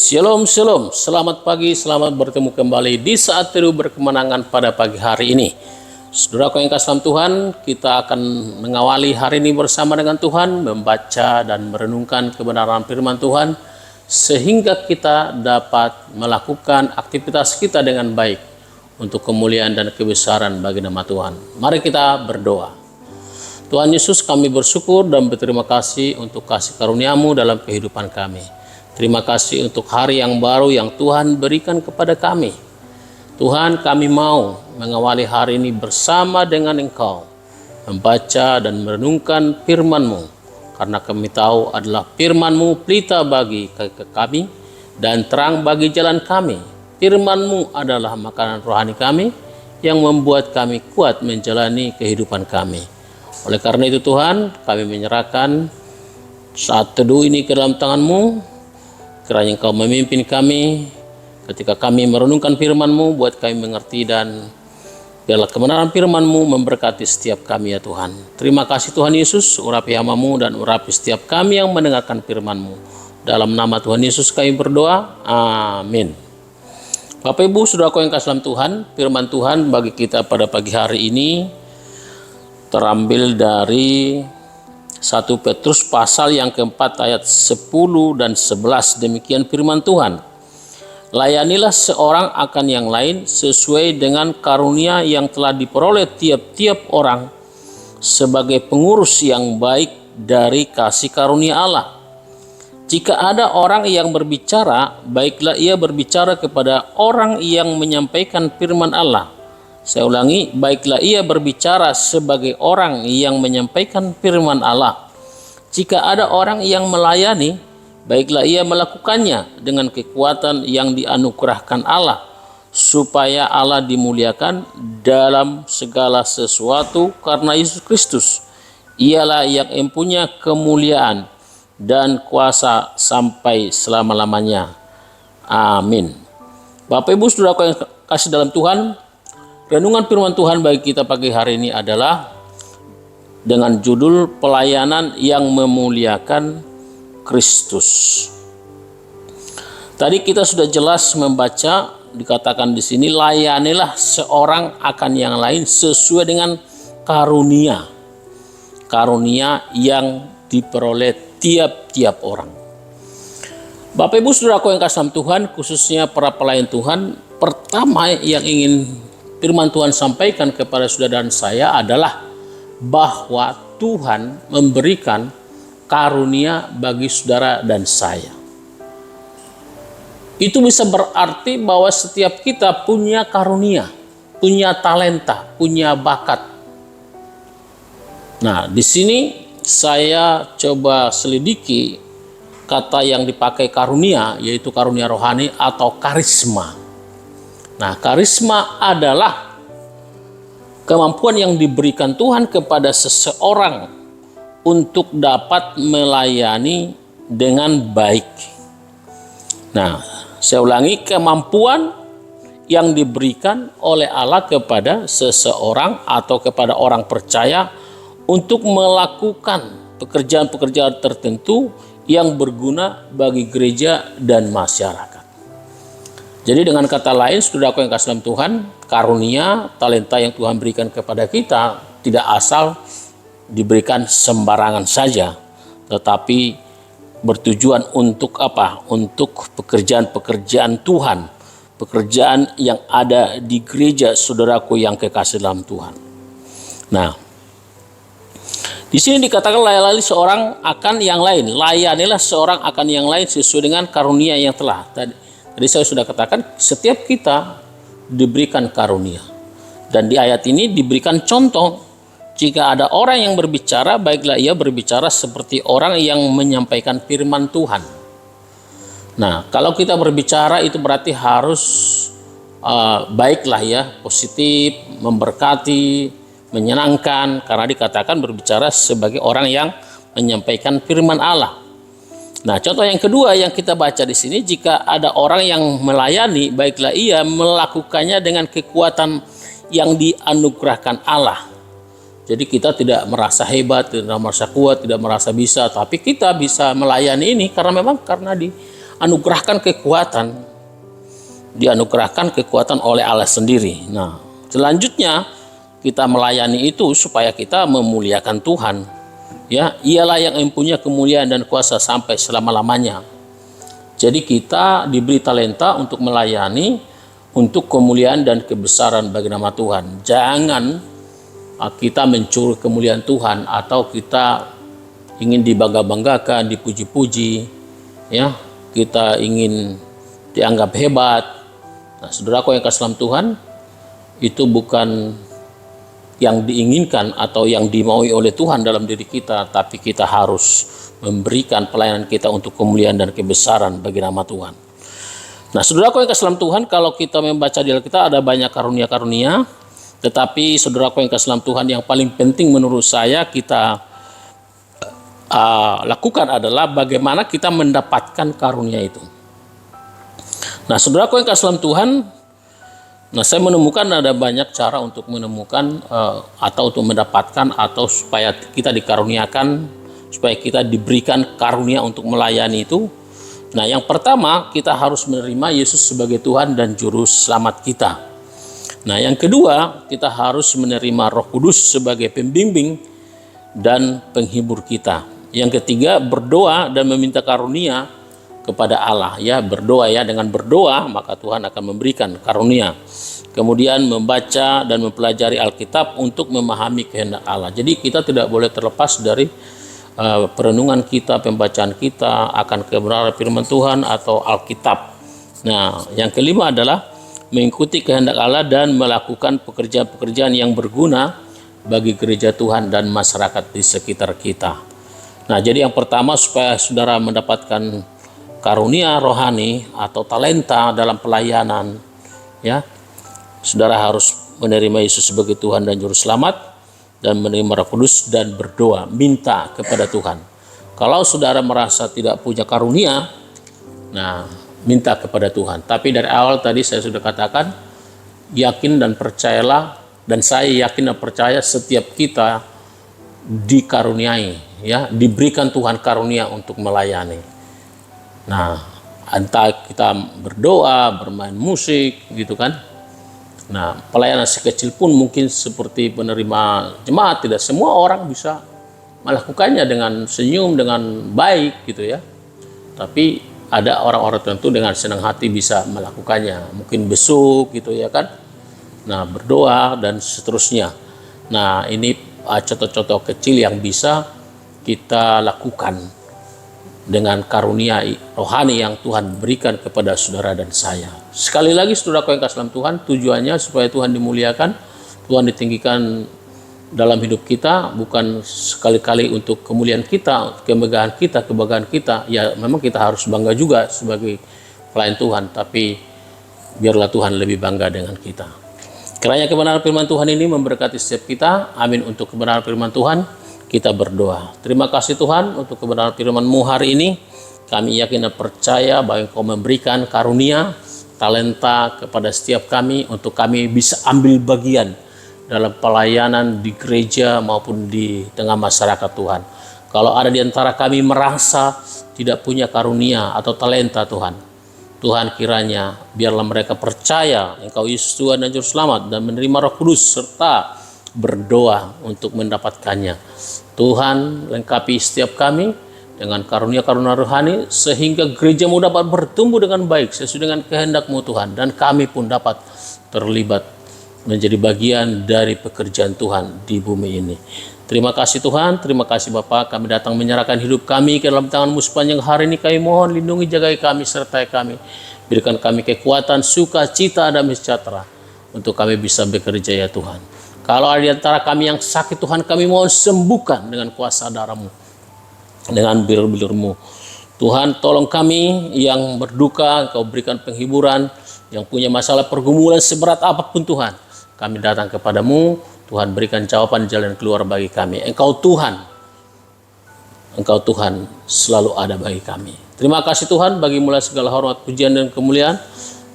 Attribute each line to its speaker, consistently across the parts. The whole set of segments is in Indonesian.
Speaker 1: Shalom, shalom. Selamat pagi, selamat bertemu kembali di saat teduh berkemenangan pada pagi hari ini. Saudaraku yang kasih dalam Tuhan, kita akan mengawali hari ini bersama dengan Tuhan, membaca dan merenungkan kebenaran firman Tuhan, sehingga kita dapat melakukan aktivitas kita dengan baik untuk kemuliaan dan kebesaran bagi nama Tuhan. Mari kita berdoa. Tuhan Yesus, kami bersyukur dan berterima kasih untuk kasih karunia-Mu dalam kehidupan kami. Terima kasih untuk hari yang baru yang Tuhan berikan kepada kami. Tuhan, kami mau mengawali hari ini bersama dengan Engkau, membaca dan merenungkan firman-Mu, karena kami tahu adalah firman-Mu pelita bagi kami dan terang bagi jalan kami. Firman-Mu adalah makanan rohani kami yang membuat kami kuat menjalani kehidupan kami. Oleh karena itu Tuhan, kami menyerahkan saat teduh ini ke dalam tangan-Mu. Kiranya Engkau memimpin kami ketika kami merenungkan firman-Mu, buat kami mengerti, dan biarlah kebenaran firman-Mu memberkati setiap kami ya Tuhan. Terima kasih Tuhan Yesus, urapi hamba-Mu dan urapi setiap kami yang mendengarkan firman-Mu. Dalam nama Tuhan Yesus kami berdoa, amin. Bapak Ibu saudaraku yang kasih dalam Tuhan, firman Tuhan bagi kita pada pagi hari ini terambil dari 1 Petrus pasal yang keempat ayat 10 dan 11. Demikian firman Tuhan. Layanilah seorang akan yang lain sesuai dengan karunia yang telah diperoleh tiap-tiap orang sebagai pengurus yang baik dari kasih karunia Allah. Jika ada orang yang berbicara, baiklah ia berbicara kepada orang yang menyampaikan firman Allah. Saya ulangi, baiklah ia berbicara sebagai orang yang menyampaikan firman Allah. Jika ada orang yang melayani, baiklah ia melakukannya dengan kekuatan yang dianugerahkan Allah, supaya Allah dimuliakan dalam segala sesuatu karena Yesus Kristus. Ialah yang mempunyai kemuliaan dan kuasa sampai selama-lamanya. Amin. Bapak Ibu saudaraku yang kasih dalam Tuhan, renungan firman Tuhan bagi kita pagi hari ini adalah dengan judul pelayanan yang memuliakan Kristus. Tadi kita sudah jelas membaca, dikatakan di sini, layanilah seorang akan yang lain sesuai dengan karunia. Karunia yang diperoleh tiap-tiap orang. Bapak Ibu saudaraku yang kasih dalam Tuhan, khususnya para pelayan Tuhan, pertama yang ingin firman Tuhan sampaikan kepada saudara dan saya adalah bahwa Tuhan memberikan karunia bagi saudara dan saya. Itu bisa berarti bahwa setiap kita punya karunia, punya talenta, punya bakat. Nah, di sini saya coba selidiki kata yang dipakai karunia, yaitu karunia rohani atau karisma. Nah, karisma adalah kemampuan yang diberikan Tuhan kepada seseorang untuk dapat melayani dengan baik. Nah, saya ulangi, kemampuan yang diberikan oleh Allah kepada seseorang atau kepada orang percaya untuk melakukan pekerjaan-pekerjaan tertentu yang berguna bagi gereja dan masyarakat. Jadi dengan kata lain, saudaraku yang kasih dalam Tuhan, karunia, talenta yang Tuhan berikan kepada kita tidak asal diberikan sembarangan saja, tetapi bertujuan untuk apa? Untuk pekerjaan-pekerjaan Tuhan, pekerjaan yang ada di gereja saudaraku yang kekasih dalam Tuhan. Nah, di sini dikatakan layanilah seorang akan yang lain. Layanilah seorang akan yang lain sesuai dengan karunia yang telah. Tadi saya sudah katakan, setiap kita diberikan karunia. Dan di ayat ini diberikan contoh, jika ada orang yang berbicara, baiklah ia berbicara seperti orang yang menyampaikan firman Tuhan. Nah, kalau kita berbicara itu berarti harus baiklah ya, positif, memberkati, menyenangkan, karena dikatakan berbicara sebagai orang yang menyampaikan firman Allah. Nah, contoh yang kedua yang kita baca di sini, jika ada orang yang melayani, baiklah ia melakukannya dengan kekuatan yang dianugerahkan Allah. Jadi kita tidak merasa hebat, tidak merasa kuat, tidak merasa bisa, tapi kita bisa melayani ini karena memang karena anugerahkan kekuatan. Dianugerahkan kekuatan oleh Allah sendiri. Nah, selanjutnya kita melayani itu supaya kita memuliakan Tuhan. Ya, ialah yang mempunyai kemuliaan dan kuasa sampai selama-lamanya. Jadi kita diberi talenta untuk melayani untuk kemuliaan dan kebesaran bagi nama Tuhan. Jangan kita mencuri kemuliaan Tuhan atau kita ingin dibangga-banggakan, dipuji-puji, ya. Kita ingin dianggap hebat. Nah, saudaraku yang kasih dalam Tuhan, itu bukan yang diinginkan atau yang dimaui oleh Tuhan dalam diri kita, tapi kita harus memberikan pelayanan kita untuk kemuliaan dan kebesaran bagi nama Tuhan. Nah, saudaraku yang kasih dalam Tuhan, kalau kita membaca di Alkitab ada banyak karunia-karunia, tetapi saudaraku yang kasih dalam Tuhan, yang paling penting menurut saya kita lakukan adalah bagaimana kita mendapatkan karunia itu. Nah, saudaraku yang kasih dalam Tuhan, nah saya menemukan ada banyak cara untuk menemukan atau untuk mendapatkan atau supaya kita dikaruniakan, supaya kita diberikan karunia untuk melayani itu. Nah, yang pertama kita harus menerima Yesus sebagai Tuhan dan Juru Selamat kita. Nah, yang kedua kita harus menerima Roh Kudus sebagai pembimbing dan penghibur kita. Yang ketiga, berdoa dan meminta karunia kepada Allah. Ya, berdoa ya, dengan berdoa maka Tuhan akan memberikan karunia. Kemudian membaca dan mempelajari Alkitab untuk memahami kehendak Allah. Jadi kita tidak boleh terlepas dari perenungan kita, pembacaan kita akan kebenaran firman Tuhan atau Alkitab. Nah, yang kelima adalah mengikuti kehendak Allah dan melakukan pekerjaan-pekerjaan yang berguna bagi gereja Tuhan dan masyarakat di sekitar kita. Nah, jadi yang pertama supaya saudara mendapatkan karunia rohani atau talenta dalam pelayanan, ya, saudara harus menerima Yesus sebagai Tuhan dan Juru Selamat dan menerima Roh Kudus dan berdoa, minta kepada Tuhan. Kalau saudara merasa tidak punya karunia, nah, minta kepada Tuhan. Tapi dari awal tadi saya sudah katakan, yakin dan percayalah, dan saya yakin dan percaya setiap kita dikaruniai, ya, diberikan Tuhan karunia untuk melayani. Nah, entah kita berdoa, bermain musik, gitu kan. Nah, pelayanan sekecil pun mungkin seperti penerima jemaat, tidak semua orang bisa melakukannya dengan senyum, dengan baik, gitu ya. Tapi ada orang-orang tertentu dengan senang hati bisa melakukannya, mungkin besuk, gitu ya kan. Nah, berdoa dan seterusnya. Nah, ini contoh-contoh kecil yang bisa kita lakukan dengan karunia rohani yang Tuhan berikan kepada saudara dan saya. Sekali lagi saudaraku yang kasih dalam Tuhan, tujuannya supaya Tuhan dimuliakan, Tuhan ditinggikan dalam hidup kita, bukan sekali-kali untuk kemuliaan kita, kemegahan kita, kebanggaan kita. Ya, memang kita harus bangga juga sebagai pelayan Tuhan, tapi biarlah Tuhan lebih bangga dengan kita. Kiranya kebenaran firman Tuhan ini memberkati setiap kita. Amin. Untuk kebenaran firman Tuhan kita berdoa. Terima kasih Tuhan untuk kebenaran firman-Mu hari ini. Kami yakin dan percaya bahwa Engkau memberikan karunia, talenta kepada setiap kami untuk kami bisa ambil bagian dalam pelayanan di gereja maupun di tengah masyarakat Tuhan. Kalau ada di antara kami merasa tidak punya karunia atau talenta Tuhan kiranya biarlah mereka percaya Engkau Yesus Tuhan dan Juru Selamat dan menerima Roh Kudus serta berdoa untuk mendapatkannya. Tuhan lengkapi setiap kami dengan karunia-karunia rohani sehingga gereja-Mu dapat bertumbuh dengan baik sesuai dengan kehendak-Mu Tuhan, dan kami pun dapat terlibat menjadi bagian dari pekerjaan Tuhan di bumi ini. Terima kasih Tuhan, terima kasih Bapa. Kami datang menyerahkan hidup kami ke dalam tangan-Mu sepanjang hari ini. Kami mohon lindungi, jagai kami, sertai kami. Berikan kami kekuatan, sukacita, dan sejahtera untuk kami bisa bekerja ya Tuhan. Kalau ada di antara kami yang sakit Tuhan, kami mohon sembuhkan dengan kuasa darah-Mu, dengan bilur-bilur-Mu. Tuhan tolong kami yang berduka, Engkau berikan penghiburan. Yang punya masalah pergumulan seberat apapun Tuhan, kami datang kepadamu. Tuhan berikan jawaban jalan keluar bagi kami. Engkau Tuhan selalu ada bagi kami. Terima kasih Tuhan, bagi mulai segala hormat, pujian dan kemuliaan.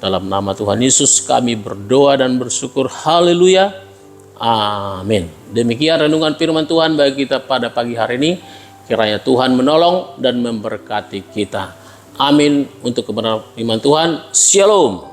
Speaker 1: Dalam nama Tuhan Yesus kami berdoa dan bersyukur. Haleluya. Amin. Demikian renungan firman Tuhan bagi kita pada pagi hari ini. Kiranya Tuhan menolong dan memberkati kita. Amin. Untuk kebenaran firman Tuhan. Shalom.